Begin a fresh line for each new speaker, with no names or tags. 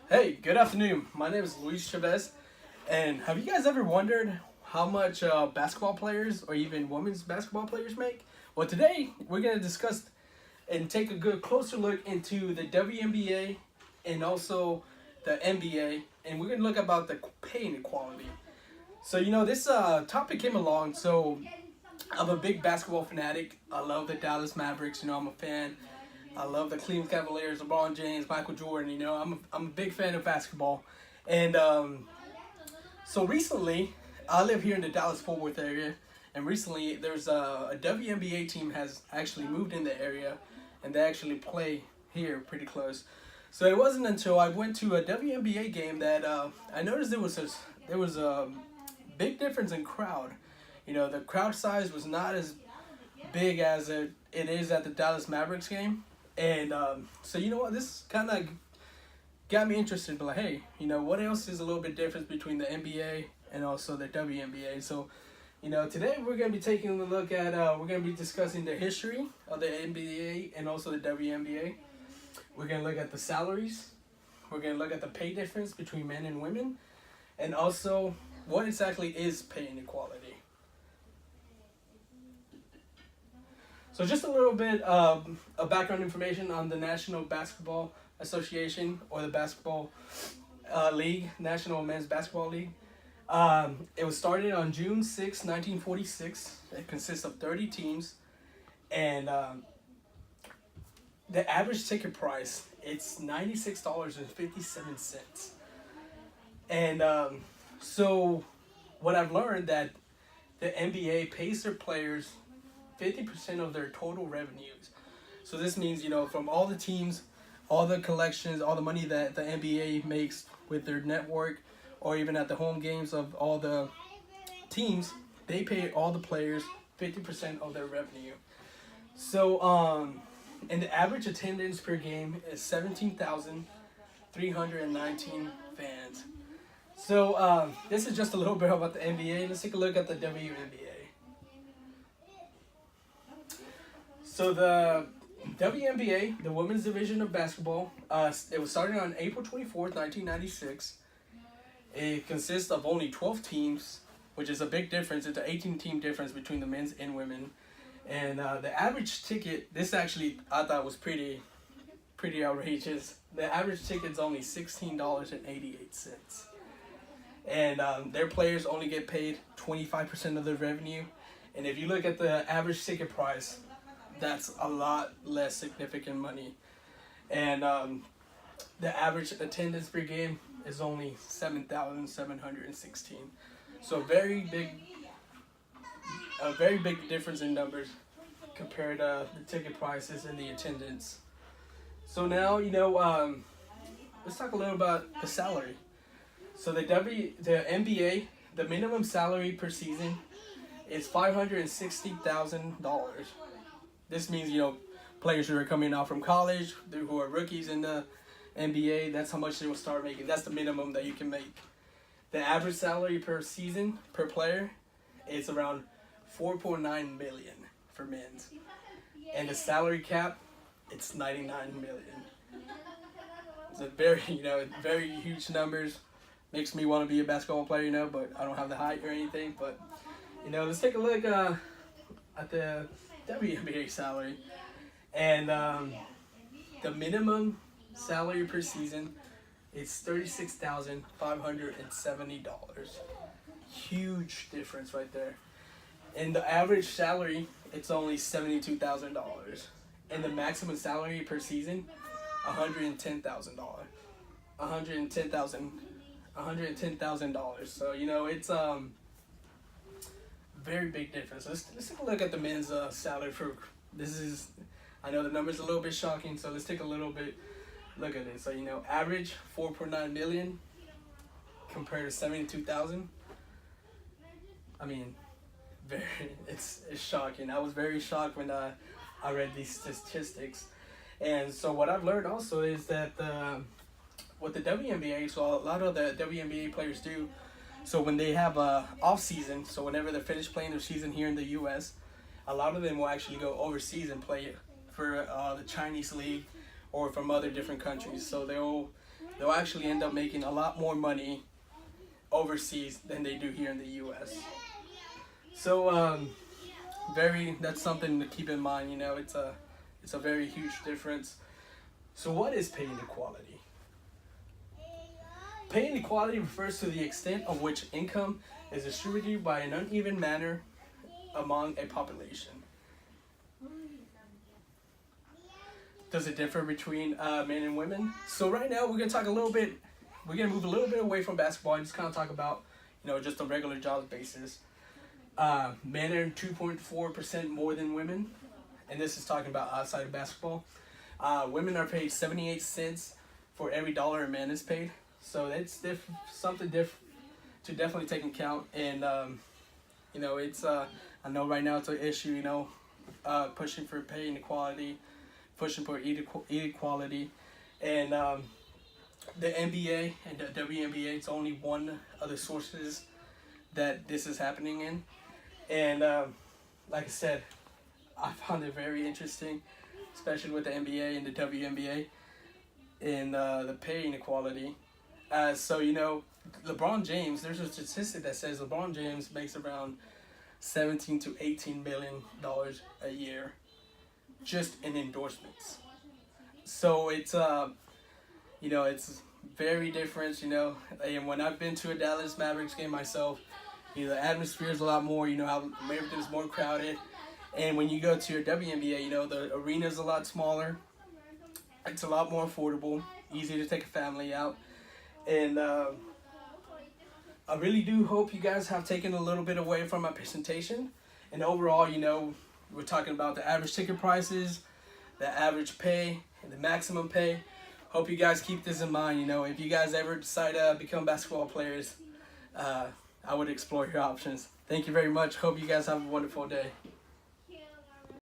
Hey, good afternoon. My name is Luis Chavez, and have you guys ever wondered how much basketball players or even women's basketball players make? Well, today we're going to discuss and take a good closer look into the WNBA and also the NBA, and we're going to look about the pay inequality. So, this topic came along, so I'm a big basketball fanatic. I love the Dallas Mavericks, I'm a fan. I love the Cleveland Cavaliers, LeBron James, Michael Jordan. I'm a big fan of basketball, and so recently, I live here in the Dallas Fort Worth area, and recently there's a WNBA team has actually moved in the area, and they actually play here pretty close. So it wasn't until I went to a WNBA game that I noticed there was a big difference in crowd. The crowd size was not as big as it is at the Dallas Mavericks game. And so you know what, this kind of got me interested. But like, hey, what else is a little bit different between the NBA and also the WNBA? So, today we're gonna be taking a look at we're gonna be discussing the history of the NBA and also the WNBA. We're gonna look at the salaries. We're gonna look at the pay difference between men and women, and also what exactly is pay inequality. So just a little bit of background information on the National Basketball Association, or the Basketball League, National Men's Basketball League. It was started on June 6, 1946. It consists of 30 teams, and the average ticket price, it's $96.57. And so what I've learned, that the NBA pays their players 50% of their total revenues. So this means, from all the teams, all the collections, all the money that the NBA makes with their network, or even at the home games of all the teams, they pay all the players 50% of their revenue. So, and the average attendance per game is 17,319 fans. So, this is just a little bit about the NBA. Let's take a look at the WNBA. So the WNBA, the women's division of basketball, it was started on April 24th, 1996. It consists of only 12 teams, which is a big difference. It's an 18-team difference between the men's and women. And the average ticket, this actually I thought was pretty outrageous. The average ticket's only $16.88. And their players only get paid 25% of their revenue. And if you look at the average ticket price, that's a lot less significant money. And the average attendance per game is only 7,716. So a very big difference in numbers compared to the ticket prices and the attendance. So now, let's talk a little about the salary. So the NBA, the minimum salary per season is $560,000. This means, players who are coming out from college, who are rookies in the NBA, that's how much they will start making. That's the minimum that you can make. The average salary per season, per player, is around 4.9 million for men's. And the salary cap, it's 99 million. It's a very, very huge numbers. Makes me want to be a basketball player, but I don't have the height or anything. But, let's take a look at the WNBA salary. And the minimum salary per season is $36,570. Huge difference right there. And the average salary, it's only $72,000. And the maximum salary per season, $110,000. $110,000. So it's very big difference. Let's take a look at the men's salary for this is. I know the number's a little bit shocking, so let's take a little bit look at it. So average 4.9 million compared to 72,000. I mean, it's shocking. I was very shocked when I read these statistics, and so what I've learned also is that with the WNBA, so a lot of the WNBA players do. So when they have a off season, so whenever they're finished playing their season here in the U.S., a lot of them will actually go overseas and play for the Chinese league or from other different countries. So they'll they'll actually end up making a lot more money overseas than they do here in the U.S. So that's something to keep in mind. You know, it's a very huge difference. So what is pay inequality? Pay inequality refers to the extent of which income is distributed by an uneven manner among a population. Does it differ between men and women? So right now we're gonna talk a little bit. We're gonna move a little bit away from basketball and just kind of talk about, you know, just a regular jobs basis. Men earn 2.4% more than women, and this is talking about outside of basketball. Women are paid 78 cents for every dollar a man is paid. So that's something to definitely take into account. And you know, it's I know right now it's an issue. You know, pushing for pay inequality, pushing for equality, and the NBA and the WNBA. It's only one of the sources that this is happening in, and like I said, I found it very interesting, especially with the NBA and the WNBA, and the pay inequality. So, you know, LeBron James, there's a statistic that says LeBron James makes around $17 to $18 million a year just in endorsements. So it's, you know, it's very different, you know. And when I've been to a Dallas Mavericks game myself, you know, the atmosphere is a lot more, you know, how everything's more crowded. And when you go to your WNBA, you know, the arena's a lot smaller. It's a lot more affordable, easy to take a family out. And I really do hope you guys have taken a little bit away from my presentation. And overall, you know, we're talking about the average ticket prices, the average pay, and the maximum pay. Hope you guys keep this in mind. You know, if you guys ever decide to become basketball players, I would explore your options. Thank you very much. Hope you guys have a wonderful day.